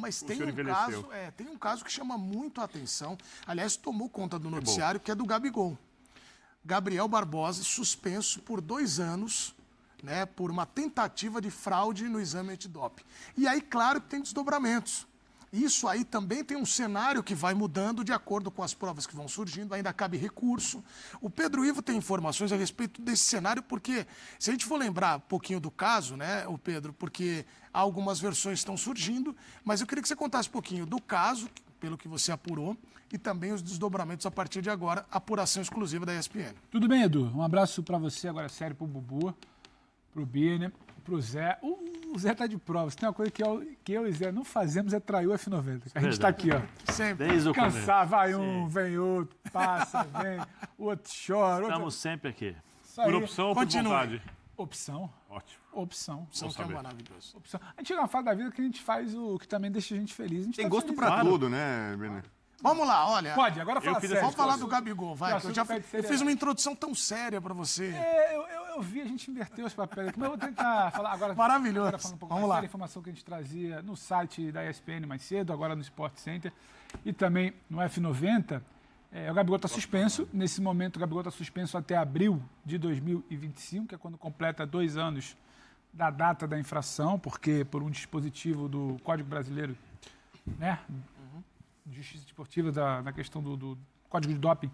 mas tem um caso que chama muito a atenção. Aliás, tomou conta do noticiário, que é do Gabigol. Gabriel Barbosa, suspenso por 2 anos, né, por uma tentativa de fraude no exame antidoping. E aí, claro que tem desdobramentos. Isso aí também tem um cenário que vai mudando de acordo com as provas que vão surgindo, ainda cabe recurso. O Pedro Ivo tem informações a respeito desse cenário, porque se a gente for lembrar um pouquinho do caso, né, o Pedro, porque algumas versões estão surgindo, mas eu queria que você contasse um pouquinho do caso, pelo que você apurou, e também os desdobramentos a partir de agora, apuração exclusiva da ESPN. Tudo bem, Edu? Um abraço para você, agora sério, pro Bubu, pro Bini, pro Zé. O Zé tá de prova. Se tem uma coisa que eu e Zé não fazemos é trair o F90. A gente tá aqui, ó. Sempre. Desde o cansar, vai um, vem outro, passa, vem, o outro chora. Estamos sempre aqui. Por opção ou por vontade? Opção. Ótimo. Opção. Opção que é maravilhoso. Opção. A gente chega uma fase da vida que a gente faz o que também deixa a gente feliz. A gente tem tá gosto feliz, pra claro. tudo, né, Benê? Vamos lá, olha. Pode, agora fala sério. Vamos falar do Gabigol, vai. Eu fiz uma uma introdução tão séria pra você. Eu vi, a gente inverteu os papéis aqui, mas eu vou tentar falar agora. Maravilhoso. Agora falando um pouco Vamos mais lá. sério, a informação que a gente trazia no site da ESPN mais cedo, agora no Sport Center, e também no F90. O Gabigol está suspenso. Nesse momento, o Gabigol está suspenso até abril de 2025, que é quando completa 2 anos da data da infração, porque por um dispositivo do Código Brasileiro, né, de Justiça Esportiva, na questão do Código de Doping,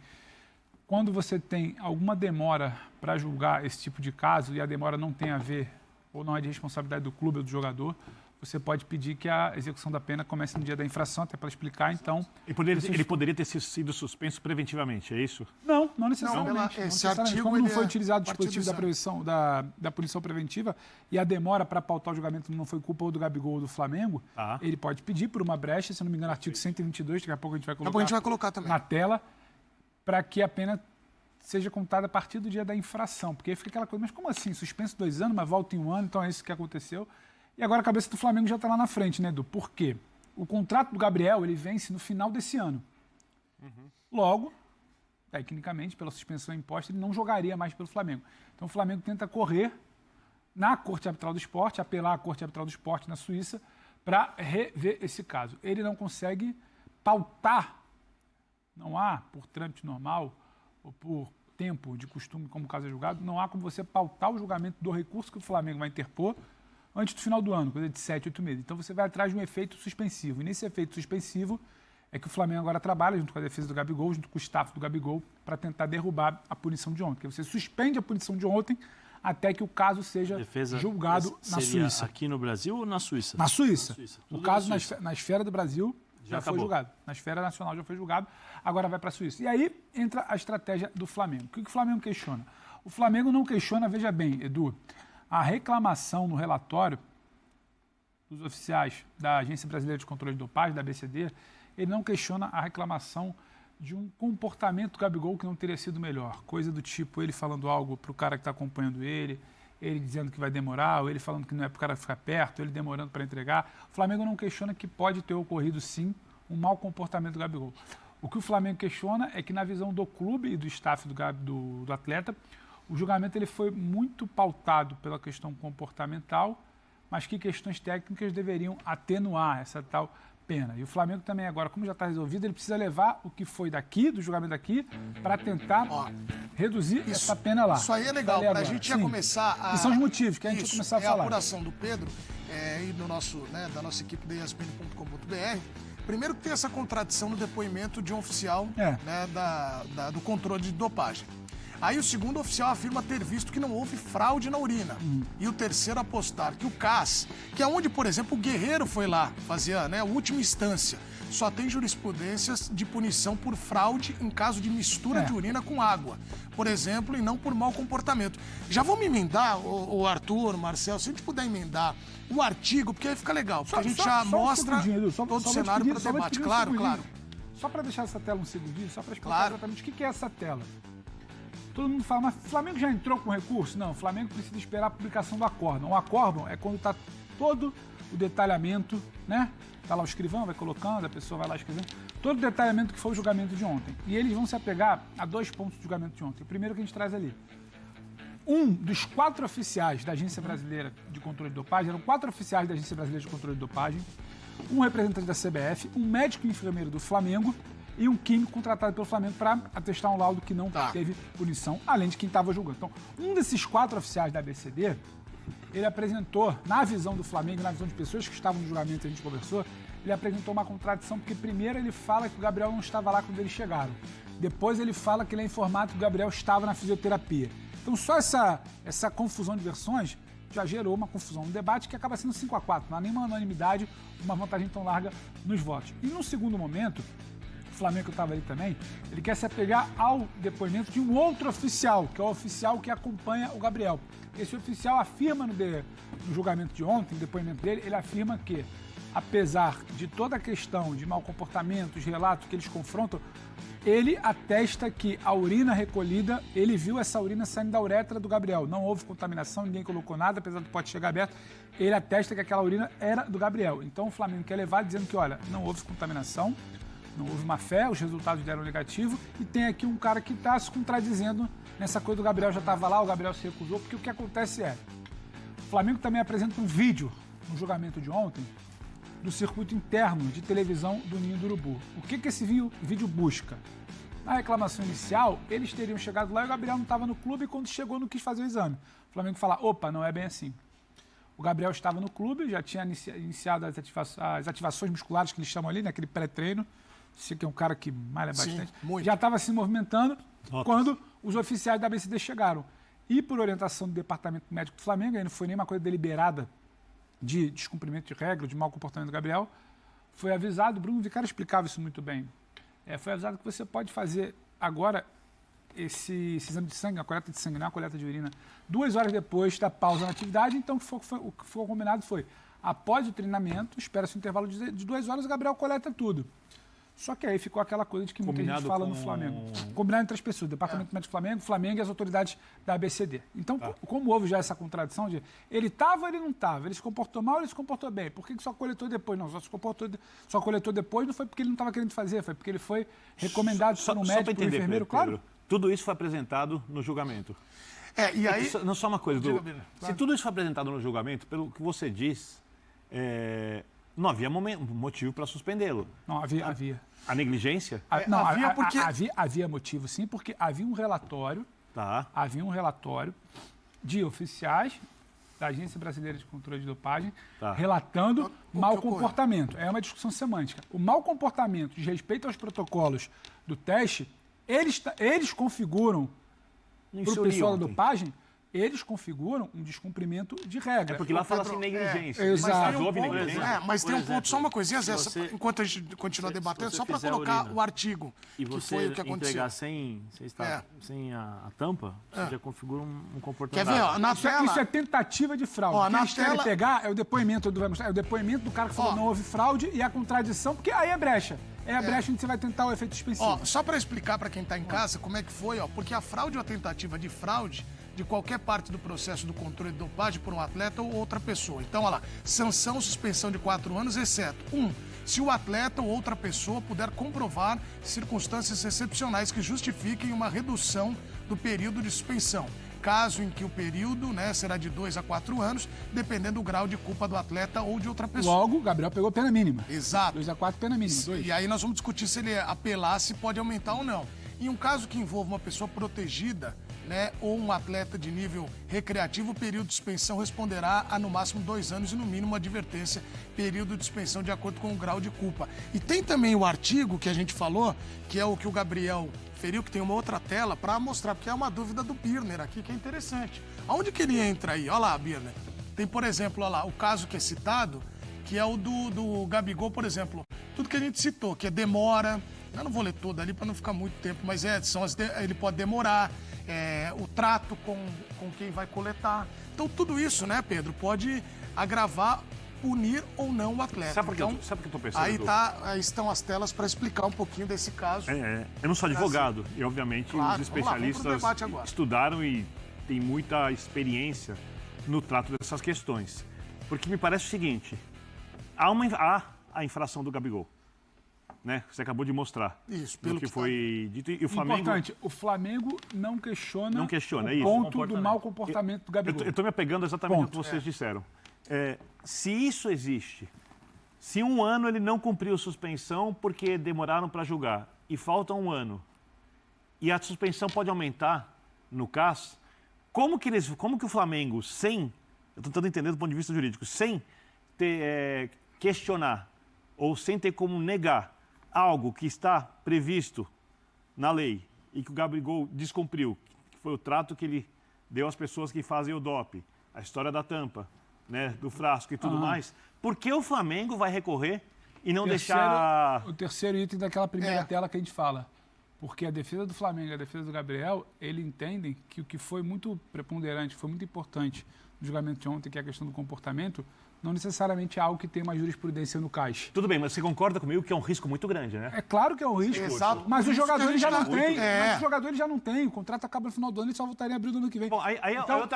quando você tem alguma demora para julgar esse tipo de caso e a demora não tem a ver ou não é de responsabilidade do clube ou do jogador, você pode pedir que a execução da pena comece no dia da infração, até para explicar, então... Ele poderia ter sido suspenso preventivamente, é isso? Não necessariamente. Não, esse artigo, como não foi é utilizado o dispositivo da punição preventiva e a demora para pautar o julgamento não foi culpa ou do Gabigol ou do Flamengo, ele pode pedir por uma brecha, se não me engano, artigo 122, daqui a pouco a gente vai colocar também na tela, para que a pena seja contada a partir do dia da infração. Porque aí fica aquela coisa, mas como assim? Suspenso 2 anos, mas volta em 1 ano, então é isso que aconteceu. E agora a cabeça do Flamengo já está lá na frente, né, Edu? Por quê? O contrato do Gabriel, ele vence no final desse ano. Logo, tecnicamente, pela suspensão imposta, ele não jogaria mais pelo Flamengo. Então o Flamengo tenta correr na Corte Arbitral do Esporte, apelar à Corte Arbitral do Esporte na Suíça, para rever esse caso. Ele não consegue pautar, não há, por trâmite normal, ou por tempo de costume, como o caso é julgado, não há como você pautar o julgamento do recurso que o Flamengo vai interpor antes do final do ano, coisa de 7, 8 meses. Então você vai atrás de um efeito suspensivo. E nesse efeito suspensivo é que o Flamengo agora trabalha, junto com a defesa do Gabigol, junto com o staff do Gabigol, para tentar derrubar a punição de ontem. Porque você suspende a punição de ontem até que o caso seja julgado na Suíça. Aqui no Brasil ou na Suíça? Na Suíça. O caso na esfera do Brasil já foi julgado. Na esfera nacional já foi julgado, agora vai para a Suíça. E aí entra a estratégia do Flamengo. O que o Flamengo questiona? O Flamengo não questiona, veja bem, Edu, a reclamação no relatório dos oficiais da Agência Brasileira de Controle de Dopagem, da ABCD, ele não questiona a reclamação de um comportamento do Gabigol que não teria sido melhor. Coisa do tipo, ele falando algo para o cara que está acompanhando ele dizendo que vai demorar, ou ele falando que não é para o cara ficar perto, ele demorando para entregar. O Flamengo não questiona que pode ter ocorrido, sim, um mau comportamento do Gabigol. O que o Flamengo questiona é que, na visão do clube e do staff do atleta, o julgamento ele foi muito pautado pela questão comportamental, mas que questões técnicas deveriam atenuar essa tal pena. E o Flamengo também agora, como já está resolvido, ele precisa levar o que foi daqui, do julgamento daqui, para tentar reduzir essa pena lá. Isso aí é legal, para a gente já começar a... E são os motivos que a gente vai começar a falar. A apuração do Pedro e do nosso, da nossa equipe da ESPN.com.br. Primeiro que tem essa contradição no depoimento de um oficial do controle de dopagem. Aí o segundo oficial afirma ter visto que não houve fraude na urina. E o terceiro apostar que o CAS, que é onde, por exemplo, o Guerreiro foi lá, fazia a última instância, só tem jurisprudências de punição por fraude em caso de mistura de urina com água, por exemplo, e não por mau comportamento. Já vamos emendar, o Arthur, Marcel, se a gente puder emendar o artigo, porque aí fica legal, porque a gente já mostra todo o cenário para debate. Claro. Só para deixar essa tela um segundinho, só para explicar exatamente o que é essa tela. Todo mundo fala, mas o Flamengo já entrou com recurso? Não, o Flamengo precisa esperar a publicação do acórdão. O acórdão é quando está todo o detalhamento, né? Está lá o escrivão, vai colocando, a pessoa vai lá escrevendo. Todo o detalhamento que foi o julgamento de ontem. E eles vão se apegar a 2 pontos do julgamento de ontem. O primeiro que a gente traz ali. Um dos 4 oficiais da Agência Brasileira de Controle de Dopagem, eram 4 oficiais da Agência Brasileira de Controle de Dopagem. um representante da CBF, um médico e enfermeiro do Flamengo e um químico contratado pelo Flamengo para atestar um laudo que não teve punição, além de quem estava julgando. Então, um desses 4 oficiais da ABCD, ele apresentou, na visão do Flamengo, na visão de pessoas que estavam no julgamento, a gente conversou, ele apresentou uma contradição, porque primeiro ele fala que o Gabriel não estava lá quando eles chegaram. Depois ele fala que ele é informado que o Gabriel estava na fisioterapia. Então só essa confusão de versões já gerou uma confusão no debate que acaba sendo 5-4. Não há nenhuma unanimidade, uma vantagem tão larga nos votos. E no segundo momento, o Flamengo, que estava ali também, ele quer se apegar ao depoimento de um outro oficial, que é o oficial que acompanha o Gabriel. Esse oficial afirma no julgamento de ontem, no depoimento dele, ele afirma que, apesar de toda a questão de mau comportamento, os relatos que eles confrontam, ele atesta que a urina recolhida, ele viu essa urina saindo da uretra do Gabriel. Não houve contaminação, ninguém colocou nada, apesar do pote chegar aberto. Ele atesta que aquela urina era do Gabriel. Então o Flamengo quer levar dizendo que, olha, não houve contaminação, não houve má fé, os resultados deram negativo. E tem aqui um cara que está se contradizendo nessa coisa do Gabriel já estava lá, o Gabriel se recusou, porque o que acontece é, o Flamengo também apresenta um vídeo no julgamento de ontem, do circuito interno de televisão do Ninho do Urubu. O que esse vídeo busca? Na reclamação inicial, eles teriam chegado lá e o Gabriel não estava no clube e quando chegou não quis fazer o exame. O Flamengo fala, opa, não é bem assim. O Gabriel estava no clube, já tinha iniciado as ativações musculares que eles chamam ali, naquele pré-treino. Você que é um cara que malha bastante. Muito. Já estava se movimentando quando os oficiais da ABCD chegaram. E por orientação do Departamento Médico do Flamengo, aí não foi nenhuma coisa deliberada, de descumprimento de regra, de mau comportamento do Gabriel, foi avisado, Bruno Vicari explicava isso muito bem, foi avisado que você pode fazer agora esse exame de sangue, a coleta de sangue, não a coleta de urina, 2 horas depois da pausa na atividade. Então o que foi combinado foi, após o treinamento, espera-se um intervalo de 2 horas, o Gabriel coleta tudo. Só que aí ficou aquela coisa de que muita gente fala no Flamengo. Combinado entre as pessoas, Departamento Médico do Flamengo e as autoridades da ABCD. Então, como houve já essa contradição de ele estava ou ele não estava, ele se comportou mal ou ele se comportou bem, por que só coletou depois? Não, só coletou depois não foi porque ele não estava querendo fazer, foi porque ele foi recomendado por um médico, por um enfermeiro, claro. Tudo isso foi apresentado no julgamento. E aí... Não, só uma coisa, se tudo isso foi apresentado no julgamento, pelo que você diz, não havia motivo para suspendê-lo. Não, havia. A negligência? Havia motivo, sim, porque havia um relatório. Havia um relatório de oficiais da Agência Brasileira de Controle de Dopagem relatando mau comportamento. É uma discussão semântica. O mau comportamento de respeito aos protocolos do teste, eles configuram para o pessoal da dopagem. Eles configuram um descumprimento de regra. Porque lá fala assim negligência. Exato. Mas houve negligência. Mas tem um ponto, só uma coisinha, Zé, enquanto a gente continua debatendo, só para colocar o artigo, e você que foi o que aconteceu. Entregar sem a tampa, você já configura um comportamento. Quer ver, ó, na tela... Isso é tentativa de fraude. O que eles querem pegar é o depoimento do cara que falou não houve fraude e a contradição, porque aí é brecha. É a brecha onde você vai tentar o efeito suspensivo. Só para explicar para quem está em casa como é que foi, porque a fraude ou a tentativa de fraude de qualquer parte do processo do controle de dopagem por um atleta ou outra pessoa. Então, olha lá, sanção, suspensão de 4 anos, exceto 1. Se o atleta ou outra pessoa puder comprovar circunstâncias excepcionais que justifiquem uma redução do período de suspensão. Caso em que o período será de 2 a 4 anos, dependendo do grau de culpa do atleta ou de outra pessoa. Logo, o Gabriel pegou pena mínima. Exato. 2 a 4, pena mínima. 2. E aí nós vamos discutir se ele apelar, se pode aumentar ou não. Em um caso que envolva uma pessoa protegida, ou um atleta de nível recreativo, o período de suspensão responderá a no máximo 2 anos e no mínimo uma advertência, período de suspensão de acordo com o grau de culpa. E tem também o artigo que a gente falou, que é o que o Gabriel feriu, que tem uma outra tela para mostrar, porque é uma dúvida do Birner aqui que é interessante. Aonde que ele entra aí? Olha lá, Birner. Tem, por exemplo, olha lá, o caso que é citado, que é o do Gabigol, por exemplo. Tudo que a gente citou, que é demora. Eu não vou ler todo ali para não ficar muito tempo, mas ele pode demorar, o trato com quem vai coletar. Então, tudo isso, Pedro, pode agravar, punir ou não o atleta. Sabe por que eu estou pensando? Aí estão as telas para explicar um pouquinho desse caso. Eu não sou advogado e, obviamente, os especialistas estudaram e têm muita experiência no trato dessas questões. Porque me parece o seguinte, há a infração do Gabigol. Você acabou de mostrar. Isso, pelo que foi dito. E o Flamengo... Importante, o Flamengo não questiona o ponto do mau comportamento do Gabigol. Eu estou me apegando exatamente ao que vocês disseram. Se isso existe, Se um ano ele não cumpriu suspensão porque demoraram para julgar e falta um ano, e a suspensão pode aumentar no CAS, como que o Flamengo, sem, eu estou tentando entender do ponto de vista jurídico, sem questionar ou sem ter como negar algo que está previsto na lei e que o Gabigol descumpriu, que foi o trato que ele deu às pessoas que fazem o DOP, a história da tampa, né, do frasco e tudo mais, por que o Flamengo vai recorrer e não deixar... O terceiro item daquela primeira tela que a gente fala. Porque a defesa do Flamengo e a defesa do Gabriel, eles entendem que o que foi muito preponderante, foi muito importante no julgamento de ontem, que é a questão do comportamento, não necessariamente é algo que tem uma jurisprudência no CAS. Tudo bem, mas você concorda comigo que é um risco muito grande, né? É claro que é um risco. Exato. Mas os jogadores já não têm. Mas os jogadores já não têm. O contrato acaba no final do ano e só voltaria em abril do ano que vem. Bom, então,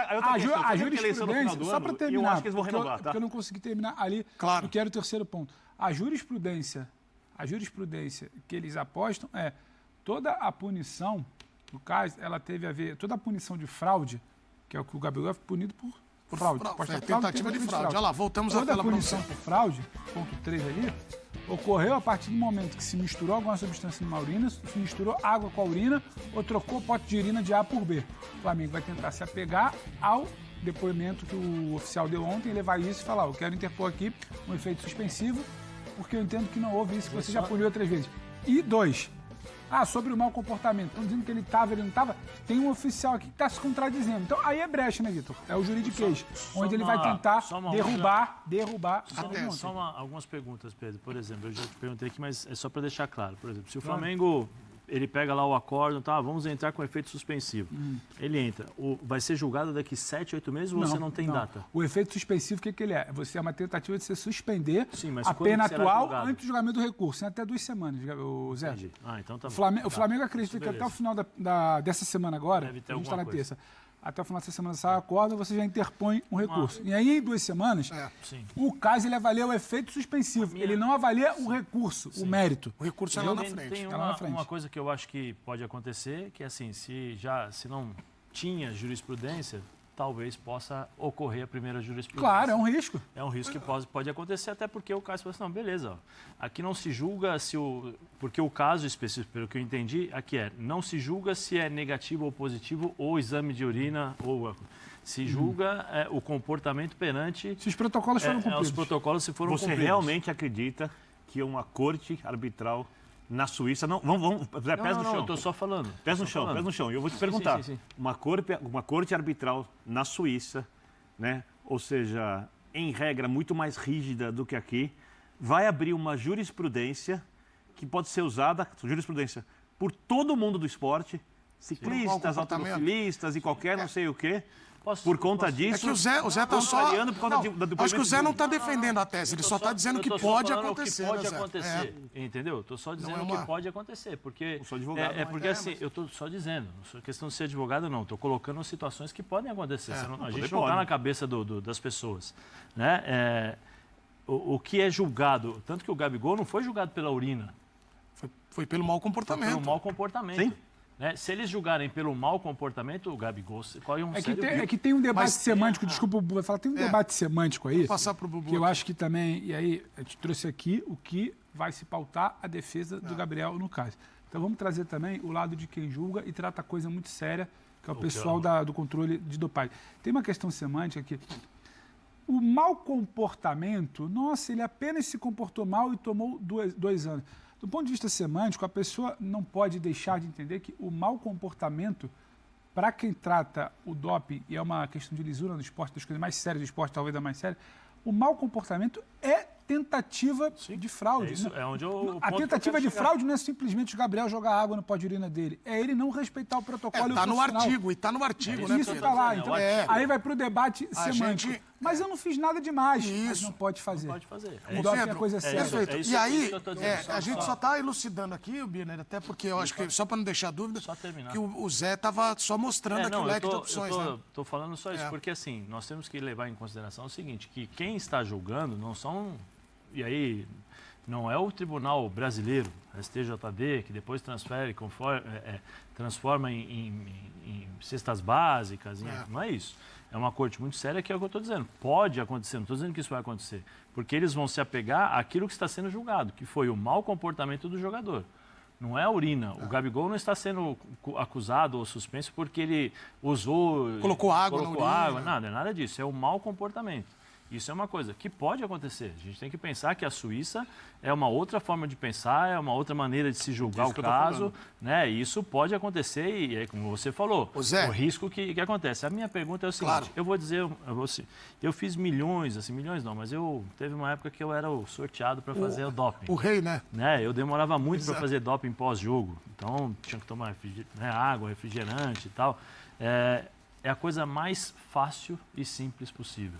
a jurisprudência, só para terminar, eu acho que eles vão renovar, tá? Porque eu não consegui terminar ali, que era o terceiro ponto. A jurisprudência que eles apostam é toda a punição, no caso, ela teve a ver, toda a punição de fraude, que é o que o Gabriel foi punido por fraude. Tentativa de fraude. Olha lá, voltamos à tela. Toda a punição por fraude, ponto 3 ali, ocorreu a partir do momento que se misturou alguma substância numa urina, se misturou água com a urina ou trocou pote de urina de A por B. O Flamengo vai tentar se apegar ao depoimento que o oficial deu ontem e levar isso e falar, eu quero interpor aqui um efeito suspensivo, porque eu entendo que não houve isso que você já puniu outras vezes. E 2, sobre o mau comportamento. Estão dizendo que ele estava, ele não estava. Tem um oficial aqui que está se contradizendo. Então, aí é brecha, né, Vitor? É o juridiquês, onde ele vai tentar derrubar. Só algumas perguntas, Pedro. Por exemplo, eu já te perguntei aqui, mas é só para deixar claro. Por exemplo, se o Flamengo... Ele pega lá o acórdão, tá? Vamos entrar com efeito suspensivo. Ele entra. Vai ser julgado daqui 7, 8 meses ou você não tem data? O efeito suspensivo, o que ele é? Você é uma tentativa de você suspender a pena atual antes do julgamento do recurso. Em até 2 semanas, o Zé. Entendi. Então tá bom. O Flamengo acredita que até o final dessa semana agora, a gente está na terça, até o final dessa semana sai a corda, você já interpõe um recurso. E aí, em 2 semanas, o caso ele avalia o efeito suspensivo. Ele não avalia o recurso, o mérito. O recurso é lá na frente. Tem uma coisa que eu acho que pode acontecer, que é assim, se não tinha jurisprudência, talvez possa ocorrer a primeira jurisprudência. Claro, é um risco. É um risco que pode acontecer, até porque o caso fala assim, não, beleza, aqui não se julga porque o caso específico, pelo que eu entendi, aqui não se julga se é negativo ou positivo ou exame de urina, ou se julga o comportamento perante... Se os protocolos foram cumpridos. Os protocolos se foram cumpridos. Você realmente acredita que uma corte arbitral na Suíça, pés no chão. Eu estou só falando. Pés no chão. E eu vou te perguntar, sim. uma corte arbitral na Suíça, né? Ou seja, em regra muito mais rígida do que aqui, vai abrir uma jurisprudência que pode ser usada, por todo mundo do esporte, ciclistas, automobilistas e qualquer não sei o quê. Por conta disso... É que o Zé está só... Acho que o Zé não está defendendo a tese, ele só está dizendo que pode acontecer. Pode acontecer, entendeu? Estou só dizendo que pode acontecer, porque... Eu sou advogado. Porque assim, eu estou só dizendo, não é questão de ser advogado não, estou colocando situações que podem acontecer. A gente não está na cabeça das pessoas, né? O que é julgado, tanto que o Gabigol não foi julgado pela urina. Foi pelo mau comportamento. Foi pelo mau comportamento. Sim. Né? Se eles julgarem pelo mau comportamento, o Gabigol corre um é que tem um debate semântico, desculpa, o Bubu vai falar, tem um debate semântico aí, passar pro Bubu que eu acho que também, e aí a gente trouxe aqui o que vai se pautar a defesa do Gabriel no caso. Então vamos trazer também o lado de quem julga e trata coisa muito séria, que é o pessoal do controle de dopagem. Tem uma questão semântica aqui. O mau comportamento, nossa, ele apenas se comportou mal e tomou 2 anos. Do ponto de vista semântico, a pessoa não pode deixar de entender que o mau comportamento, para quem trata o doping, e é uma questão de lisura no esporte, das coisas mais sérias do esporte, talvez da mais séria, o mau comportamento é tentativa de fraude. A tentativa de fraude não é simplesmente o Gabriel jogar água no pó de urina dele. É ele não respeitar o protocolo. Está no artigo, né? Isso está lá. Então, aí vai para o debate semântico. Mas eu não fiz nada demais. Isso. Mas não pode fazer. Não pode fazer. O doping é coisa séria. Perfeito. E aí, a gente só está elucidando aqui, Birner, até porque eu acho que, só para não deixar dúvida, que o Zé estava só mostrando aqui o leque de opções. Estou falando só isso, porque assim, nós temos que levar em consideração o seguinte, que quem está julgando não são... E aí, Não é o tribunal brasileiro, STJD, que depois transforma em cestas básicas. Não é isso. É uma corte muito séria, que é o que eu estou dizendo. Pode acontecer, não estou dizendo que isso vai acontecer. Porque eles vão se apegar àquilo que está sendo julgado, que foi o mau comportamento do jogador. Não é a urina. O Gabigol não está sendo acusado ou suspenso porque ele usou... Colocou água na urina. Nada, é nada disso. É o mau comportamento. Isso é uma coisa que pode acontecer. A gente tem que pensar que a Suíça é uma outra forma de pensar, é uma outra maneira de se julgar o caso, né? E isso pode acontecer e é como você falou, o risco que acontece. A minha pergunta é o seguinte, eu fiz milhões, assim, milhões não, mas teve uma época que eu era o sorteado para fazer o doping. O rei, né? Eu demorava muito para fazer doping pós-jogo, então tinha que tomar água, refrigerante e tal. É a coisa mais fácil e simples possível.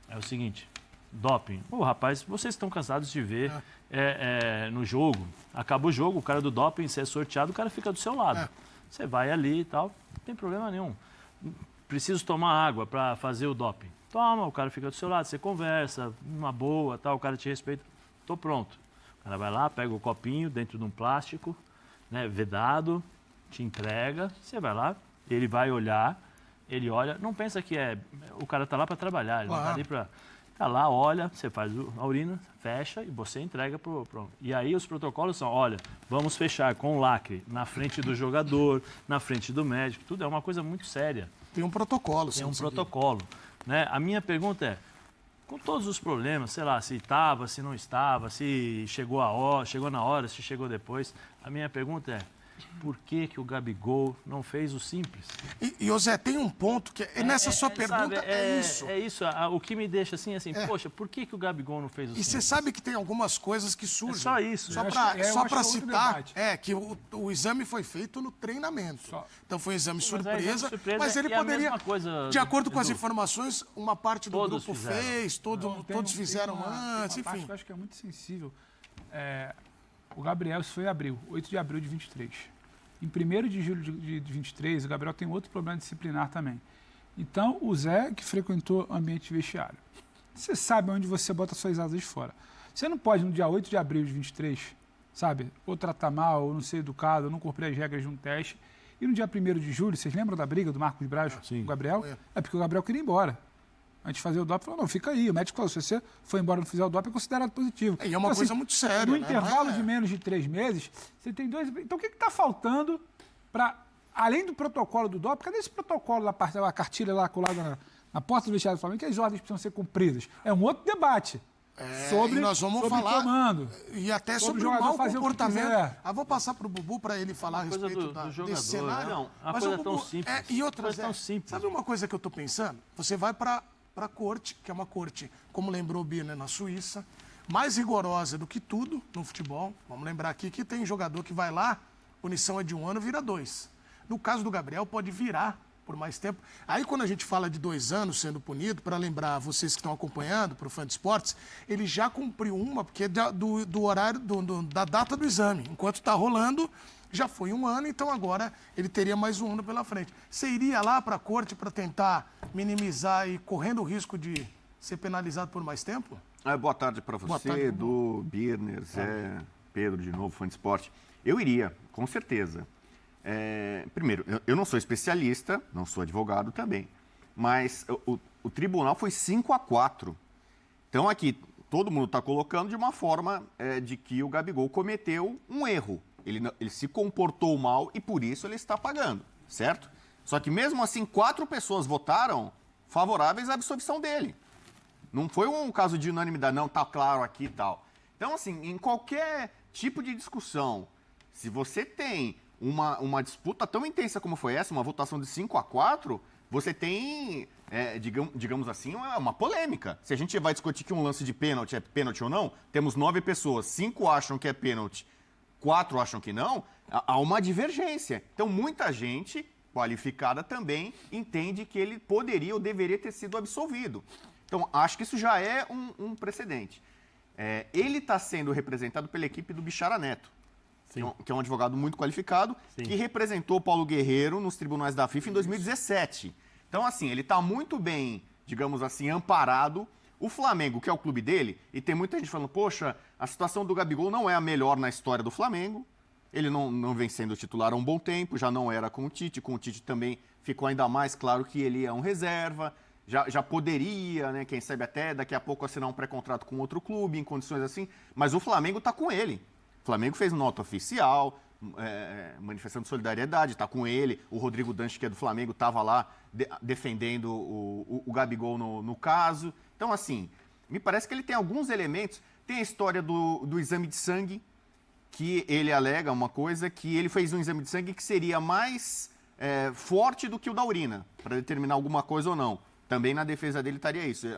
É o seguinte, doping. Rapaz, vocês estão cansados de ver no jogo. Acaba o jogo, o cara do doping, você é sorteado, o cara fica do seu lado. Você vai ali e tal, não tem problema nenhum. Preciso tomar água para fazer o doping. Toma, o cara fica do seu lado, você conversa, uma boa, tal, o cara te respeita. Tô pronto. O cara vai lá, pega o copinho dentro de um plástico, né, vedado, te entrega, você vai lá, ele vai olhar. Ele olha, não pensa que o cara está lá para trabalhar, ele não está ali para... Está lá, olha, você faz a urina, fecha e você entrega pro... E aí os protocolos são, olha, vamos fechar com o lacre na frente do jogador, na frente do médico, tudo é uma coisa muito séria. Tem um protocolo. Tem um protocolo. Né? A minha pergunta é, com todos os problemas, sei lá, se estava, se não estava, se chegou na hora, se chegou depois, a minha pergunta é, por que o Gabigol não fez o simples? E Zé, tem um ponto que nessa sua pergunta é isso. É isso, o que me deixa assim, poxa, por que o Gabigol não fez o simples? E você sabe que tem algumas coisas que surgem. É só isso. Só para citar, que o exame foi feito no treinamento. Então foi um exame surpresa, mas ele poderia, de acordo com as informações, uma parte do grupo fez, todos fizeram antes, enfim. Que eu acho que é muito sensível. O Gabriel, isso foi em abril, 8 de abril de 23. Em 1º de julho de 23, o Gabriel tem outro problema disciplinar também. Então, o Zé, que frequentou ambiente de vestiário, você sabe onde você bota suas asas de fora. Você não pode, no dia 8 de abril de 23, sabe, ou tratar mal, ou não ser educado, ou não cumprir as regras de um teste. E no dia 1º de julho, vocês lembram da briga do Marcos Braz com o Gabriel? É porque o Gabriel queria ir embora. Antes de fazer o doping, falou, não, fica aí. O médico falou, se você for embora e não fizer o doping, é considerado positivo. E é uma coisa muito séria. No intervalo de menos de 3 meses, você tem 2... Então, o que está faltando para, além do protocolo do doping, cadê esse protocolo, a cartilha lá colada na porta do vestiário do Flamengo, que as ordens precisam ser cumpridas? É um outro debate. Sobre, e nós vamos falar comando, e até sobre o mau comportamento. Vou passar para o Bubu para ele falar a respeito desse cenário. Não, a coisa Bubu, tão simples. E outra, tão simples. Sabe uma coisa que eu estou pensando? Você vai para a corte, que é uma corte, como lembrou o Birner, na Suíça, mais rigorosa do que tudo no futebol. Vamos lembrar aqui que tem jogador que vai lá, punição é de 1 ano, vira 2. No caso do Gabriel, pode virar por mais tempo. Aí, quando a gente fala de 2 anos sendo punido, para lembrar vocês que estão acompanhando, para o Fã de Esportes, ele já cumpriu uma, porque é do horário, da data do exame. Enquanto está rolando, já foi 1 ano, então agora ele teria mais 1 ano pela frente. Você iria lá para a corte para tentar minimizar e correndo o risco de ser penalizado por mais tempo? Boa tarde para você, Edu, Birner, Zé, Pedro, de novo, Fã de Esporte. Eu iria, com certeza. Primeiro, eu não sou especialista, não sou advogado também, mas o tribunal foi 5-4. Então aqui, todo mundo está colocando de uma forma de que o Gabigol cometeu um erro. Ele se comportou mal e por isso ele está pagando, certo? Só que mesmo assim, 4 pessoas votaram favoráveis à absolvição dele. Não foi um caso de unanimidade, não, tá claro aqui e tal. Então, assim, em qualquer tipo de discussão, se você tem uma disputa tão intensa como foi essa, uma votação de 5-4, você tem, digamos assim, uma polêmica. Se a gente vai discutir que um lance de pênalti é pênalti ou não, temos 9 pessoas, 5 acham que é pênalti, 4 acham que não, há uma divergência. Então, muita gente qualificada também entende que ele poderia ou deveria ter sido absolvido. Então, acho que isso já é um precedente. Ele está sendo representado pela equipe do Bichara Neto, que é um advogado muito qualificado, que representou Paulo Guerreiro nos tribunais da FIFA em 2017. Então, assim, ele está muito bem, digamos assim, amparado. O Flamengo, que é o clube dele, e tem muita gente falando, poxa, a situação do Gabigol não é a melhor na história do Flamengo. Ele não vem sendo titular há um bom tempo, já não era com o Tite também ficou ainda mais claro que ele é um reserva, já poderia, né, quem sabe até daqui a pouco assinar um pré-contrato com outro clube, em condições assim, mas o Flamengo está com ele. O Flamengo fez nota oficial, manifestando solidariedade, está com ele. O Rodrigo Danche, que é do Flamengo, estava lá defendendo o Gabigol no caso. Então, assim, me parece que ele tem alguns elementos. Tem a história do exame de sangue, que ele alega uma coisa, que ele fez um exame de sangue que seria mais forte do que o da urina, para determinar alguma coisa ou não. Também na defesa dele estaria isso.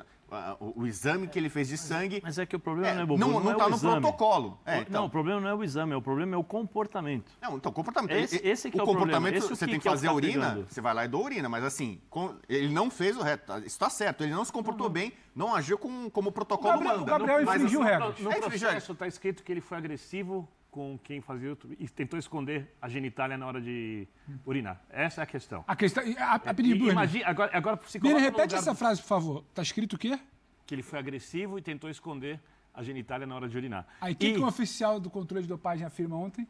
O exame que ele fez de sangue... Mas é que o problema não é Bobo, não está no protocolo. Então. Não, o problema não é o exame, o problema é o comportamento. Não, então, o comportamento... Esse que é o comportamento, problema. você tem que fazer a urina, você vai lá e dá urina, mas assim, ele não fez o reto. Isso está certo, ele não se comportou bem, não agiu como o protocolo manda. O Gabriel infringiu regras. No processo está escrito que ele foi agressivo com quem fazia e tentou esconder a genitália na hora de urinar. Essa é a questão. A questão... Imagina, agora se coloca Birner, repete essa frase, por favor. Está escrito o quê? Que ele foi agressivo e tentou esconder a genitália na hora de urinar. Aí o que um oficial do controle de dopagem afirma ontem?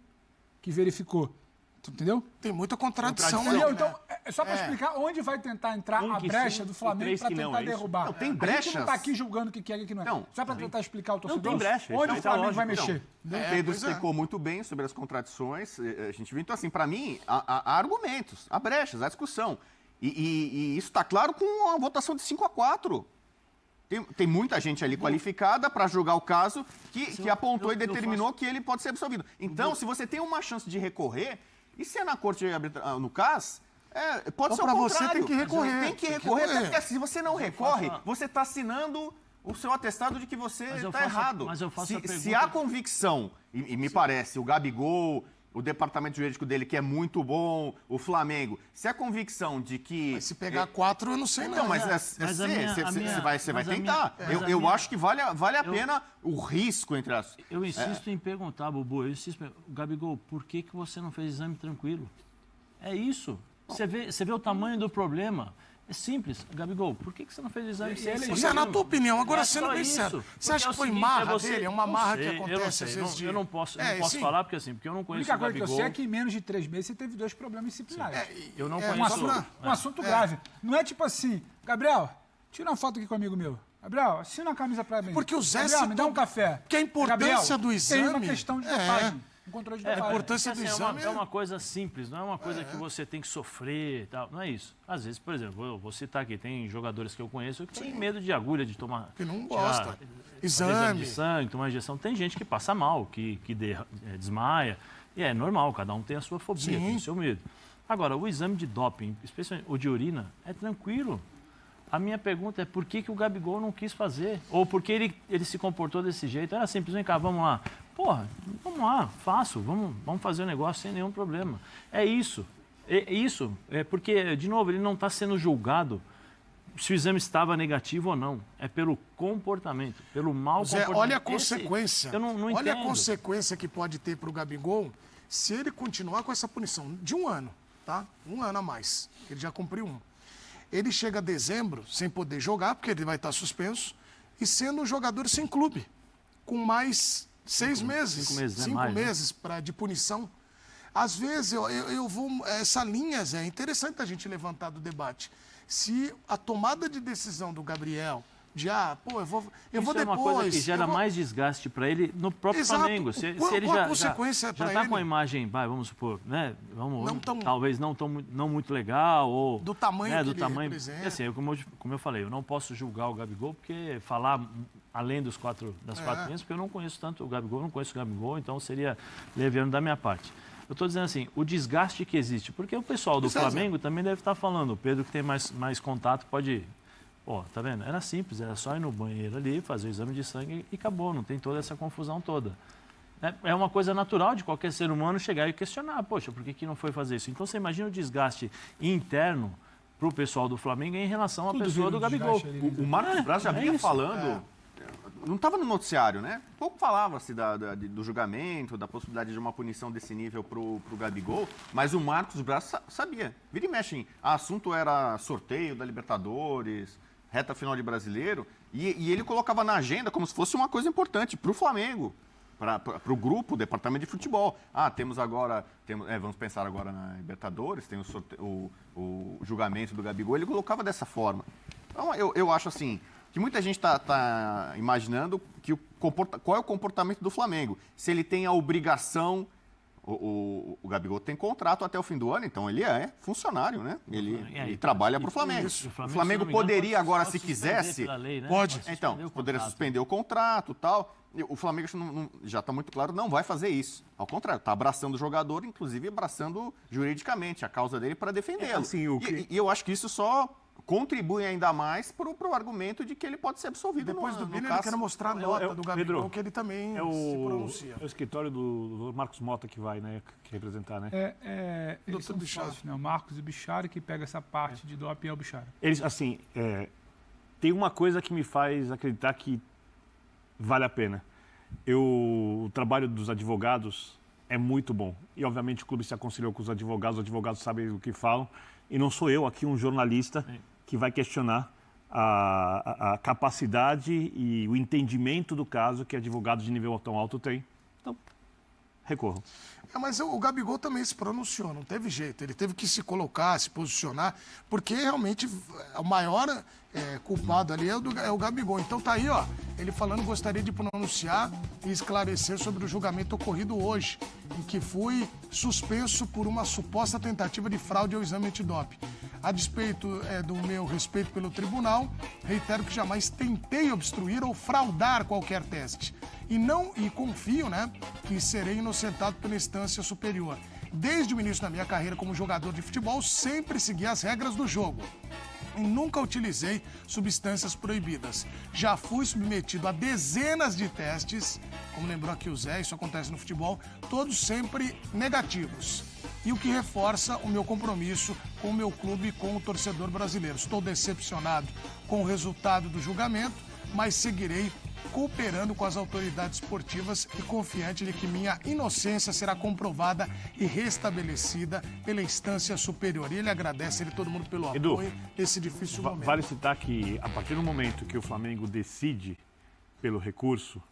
Que verificou. Tu entendeu? Tem muita contradição. Entendeu? Então, é só para explicar onde vai tentar entrar a brecha do Flamengo para tentar derrubar. Não, tem brechas. A gente não está aqui julgando o que é e o que não é. Não, só para tentar explicar ao torcedor tem brecha, onde o Flamengo vai mexer. O Pedro explicou muito bem sobre as contradições. A gente viu, então, assim, para mim, há argumentos, há brechas, há discussão. E isso está claro com a votação de 5-4. Tem muita gente ali qualificada para julgar o caso que apontou e determinou que ele pode ser absolvido. Então, se você tem uma chance de recorrer, e se é na corte, no CAS, pode ser o contrário. Você tem que recorrer. Tem que recorrer, até porque se você não recorre, você está assinando o seu atestado de que você está errado. Mas eu faço a pergunta... Se há convicção, e me parece, o Gabigol... O departamento jurídico dele, que é muito bom, o Flamengo. Se a convicção de que... Mas se pegar 4, eu não sei não. Não, mas você vai tentar. Eu acho que vale a pena o risco entre as... Eu insisto em perguntar, Bobo, Gabigol, por que você não fez exame tranquilo? É isso. Você vê o tamanho do problema. É simples. Gabigol, por que você não fez o exame? Você, na tua opinião, agora sendo bem sério, você acha que foi marra dele? É uma marra que acontece às vezes? Eu não posso falar porque eu não conheço o Gabigol. A única coisa que eu sei é que em menos de 3 meses você teve 2 problemas disciplinares. Eu não conheço... Um assunto grave. Não é tipo assim, Gabriel, tira uma foto aqui com um amigo meu. Gabriel, assina a camisa pra mim. Porque o Zé Gabriel, me dá um café. Porque a importância do exame... Tem uma questão de dopagem. Um controle de dopagem. A importância do exame é uma coisa simples, não é uma coisa que você tem que sofrer e tal. Não é isso. Às vezes, por exemplo, vou citar aqui, tem jogadores que eu conheço que têm medo de agulha, de tomar... Que não gosta. Exame de sangue, tomar injeção. Tem gente que passa mal, que desmaia. E é normal, cada um tem a sua fobia, tem o seu medo. Agora, o exame de doping, especialmente o de urina, é tranquilo. A minha pergunta é por que o Gabigol não quis fazer? Ou por que ele se comportou desse jeito? Era simples, vem cá, vamos lá. Porra, vamos lá, faço, vamos fazer o negócio sem nenhum problema. É isso. Porque, de novo, ele não está sendo julgado se o exame estava negativo ou não. É pelo comportamento, pelo mau comportamento. Olha a consequência. Eu não olha entendo. A consequência que pode ter para o Gabigol se ele continuar com essa punição de 1 ano, tá? 1 ano a mais. Ele já cumpriu 1. Ele chega a dezembro sem poder jogar, porque ele vai estar suspenso, e sendo um jogador sem clube, com mais 6 meses. 5 meses, 5 meses de punição. Às vezes, eu vou... Essa linha, Zé, é interessante a gente levantar do debate. Se a tomada de decisão do Gabriel... eu vou depois... é uma coisa que gera mais desgaste para ele no próprio Flamengo. Se ele já está com a imagem, vamos supor, né? Talvez não muito legal, ou... Do tamanho que ele representa. Assim, como eu falei, eu não posso julgar o Gabigol, porque falar além das 4 linhas, porque eu não conheço tanto o Gabigol, não conheço o Gabigol, então seria leviano da minha parte. Eu estou dizendo assim, o desgaste que existe, porque o pessoal do Flamengo também deve estar falando, o Pedro que tem mais contato pode... tá vendo? Era simples, era só ir no banheiro ali, fazer o exame de sangue e acabou, não tem toda essa confusão toda. É uma coisa natural de qualquer ser humano chegar e questionar, poxa, por que não foi fazer isso? Então você imagina o desgaste interno para o pessoal do Flamengo em relação à pessoa do Gabigol. O Marcos Braz já vinha falando, não estava no noticiário, né? Pouco falava-se do julgamento, da possibilidade de uma punição desse nível para o Gabigol, mas o Marcos Braz sabia. Vira e mexe, assunto era sorteio da Libertadores, reta final de Brasileiro, E ele colocava na agenda como se fosse uma coisa importante para o Flamengo, para o grupo, o departamento de futebol. Temos agora, vamos pensar agora na Libertadores, tem o julgamento do Gabigol, ele colocava dessa forma. Então, eu acho assim, que muita gente está imaginando qual é o comportamento do Flamengo. Se ele tem a obrigação... O Gabigol tem contrato até o fim do ano, então ele é funcionário, né? Ele trabalha para o Flamengo. O Flamengo poderia agora, se quisesse... Lei, né? Pode. Então, poderia suspender o contrato e tal. O Flamengo já está muito claro, não vai fazer isso. Ao contrário, está abraçando o jogador, inclusive abraçando juridicamente a causa dele para defendê-lo. Assim, e eu acho que isso só contribui ainda mais para o argumento de que ele pode ser absolvido. Depois do Bino, ele quer mostrar a nota do Gabigol, Pedro, que ele também se pronuncia. É o escritório do Marcos Mota que vai, né, que representar, né? Eles são sócios, né? O Marcos e o Bichara, que pega essa parte de doping, é o Bichara. Eles, assim, tem uma coisa que me faz acreditar que vale a pena. O trabalho dos advogados é muito bom. E, obviamente, o clube se aconselhou com os advogados sabem o que falam. E não sou eu aqui, um jornalista, que vai questionar a capacidade e o entendimento do caso que advogados de nível tão alto têm. Então, recorram. Mas o Gabigol também se pronunciou, não teve jeito. Ele teve que se colocar, se posicionar, porque realmente o maior culpado ali é o Gabigol. Então tá aí, ó, ele falando gostaria de pronunciar e esclarecer sobre o julgamento ocorrido hoje, em que fui suspenso por uma suposta tentativa de fraude ao exame antidoping. A despeito do meu respeito pelo tribunal, reitero que jamais tentei obstruir ou fraudar qualquer teste. E confio, né, que serei inocentado pela instância superior. Desde o início da minha carreira como jogador de futebol, sempre segui as regras do jogo. E nunca utilizei substâncias proibidas. Já fui submetido a dezenas de testes, como lembrou aqui o Zé, isso acontece no futebol, todos sempre negativos. E o que reforça o meu compromisso com o meu clube e com o torcedor brasileiro. Estou decepcionado com o resultado do julgamento, mas seguirei cooperando com as autoridades esportivas e confiante de que minha inocência será comprovada e restabelecida pela instância superior. E ele agradece todo mundo pelo apoio nesse difícil momento. Vale citar que, a partir do momento que o Flamengo decide pelo recurso,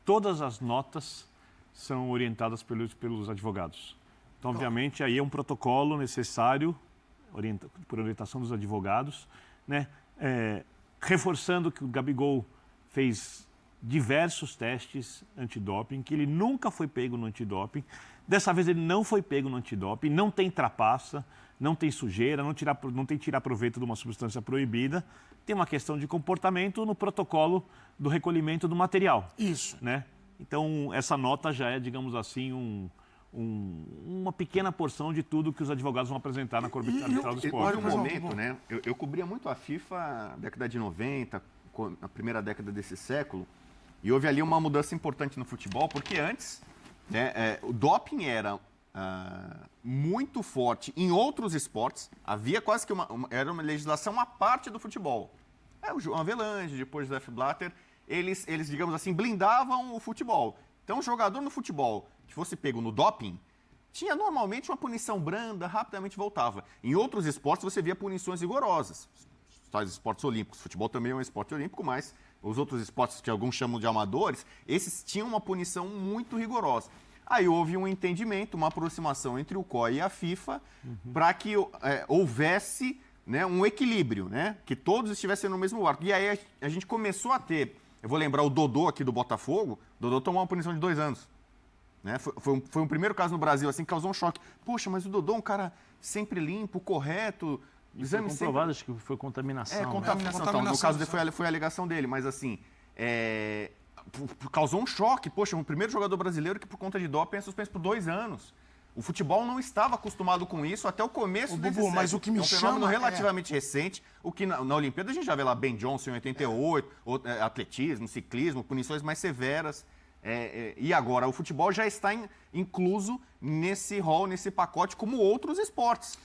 todas as notas são orientadas pelos advogados. Então, obviamente, aí é um protocolo necessário, por orientação dos advogados, né? Reforçando que o Gabigol fez diversos testes antidoping, que ele nunca foi pego no antidoping. Dessa vez ele não foi pego no antidoping, não tem trapaça, não tem sujeira, não tem tirar proveito de uma substância proibida. Tem uma questão de comportamento no protocolo do recolhimento do material. Isso. Né? Então, essa nota já é, digamos assim, uma pequena porção de tudo que os advogados vão apresentar na Corte Arbitral do Esporte. Olha um momento, né? Eu cobria muito a FIFA na década de 90, na primeira década desse século, e houve ali uma mudança importante no futebol, porque antes, né, o doping era muito forte em outros esportes, havia quase que era uma legislação à parte do futebol. O João Avelange, depois o Jeff Blatter, eles, digamos assim, blindavam o futebol. Então, o jogador no futebol que fosse pego no doping, tinha normalmente uma punição branda, rapidamente voltava. Em outros esportes, você via punições rigorosas. Tais esportes olímpicos. Futebol também é um esporte olímpico, mas os outros esportes que alguns chamam de amadores, esses tinham uma punição muito rigorosa. Aí houve um entendimento, uma aproximação entre o COI e a FIFA para que houvesse, né, um equilíbrio, né, que todos estivessem no mesmo barco. E aí a gente começou a ter, eu vou lembrar o Dodô aqui do Botafogo, o Dodô tomou uma punição de 2 anos. Né? Foi um primeiro caso no Brasil assim, que causou um choque. Poxa, mas o Dodô é um cara sempre limpo, correto. Exame foi comprovado, acho que foi contaminação. Contaminação. Então, no caso dele foi a alegação dele, mas assim, causou um choque. Poxa, o primeiro jogador brasileiro que por conta de doping é suspenso por 2 anos. O futebol não estava acostumado com isso até o começo desse século. Mas o que me chama fenômeno relativamente recente, o que na Olimpíada a gente já vê lá Ben Johnson em 88, atletismo, ciclismo, punições mais severas. E agora o futebol já está incluso nesse rol, nesse pacote, como outros esportes.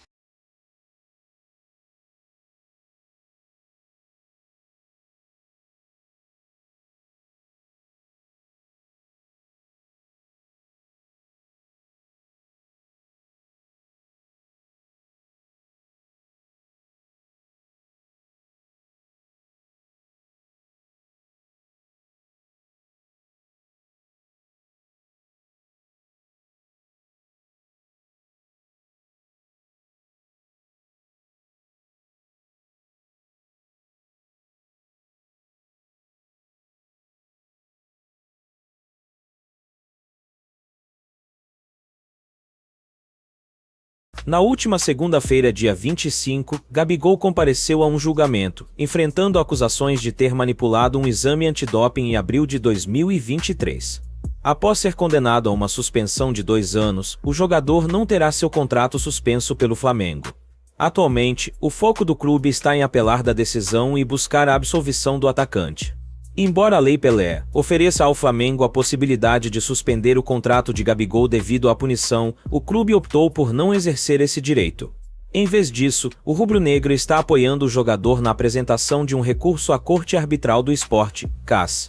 Na última segunda-feira, dia 25, Gabigol compareceu a um julgamento, enfrentando acusações de ter manipulado um exame antidoping em abril de 2023. Após ser condenado a uma suspensão de 2 anos, o jogador não terá seu contrato suspenso pelo Flamengo. Atualmente, o foco do clube está em apelar da decisão e buscar a absolvição do atacante. Embora a Lei Pelé ofereça ao Flamengo a possibilidade de suspender o contrato de Gabigol devido à punição, o clube optou por não exercer esse direito. Em vez disso, o rubro-negro está apoiando o jogador na apresentação de um recurso à Corte Arbitral do Esporte, CAS.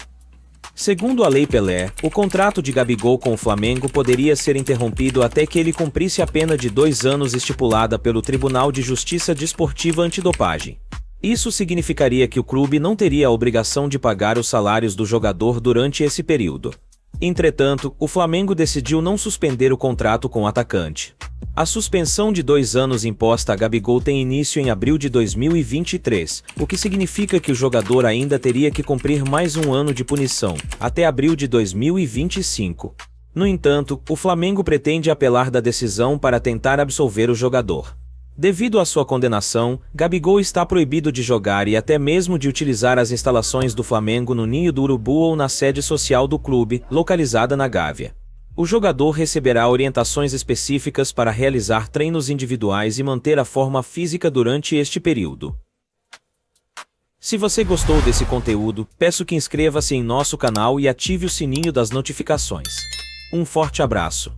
Segundo a Lei Pelé, o contrato de Gabigol com o Flamengo poderia ser interrompido até que ele cumprisse a pena de 2 anos estipulada pelo Tribunal de Justiça Desportiva Antidopagem. Isso significaria que o clube não teria a obrigação de pagar os salários do jogador durante esse período. Entretanto, o Flamengo decidiu não suspender o contrato com o atacante. A suspensão de 2 anos imposta a Gabigol tem início em abril de 2023, o que significa que o jogador ainda teria que cumprir mais 1 ano de punição, até abril de 2025. No entanto, o Flamengo pretende apelar da decisão para tentar absolver o jogador. Devido à sua condenação, Gabigol está proibido de jogar e até mesmo de utilizar as instalações do Flamengo no Ninho do Urubu ou na sede social do clube, localizada na Gávea. O jogador receberá orientações específicas para realizar treinos individuais e manter a forma física durante este período. Se você gostou desse conteúdo, peço que inscreva-se em nosso canal e ative o sininho das notificações. Um forte abraço.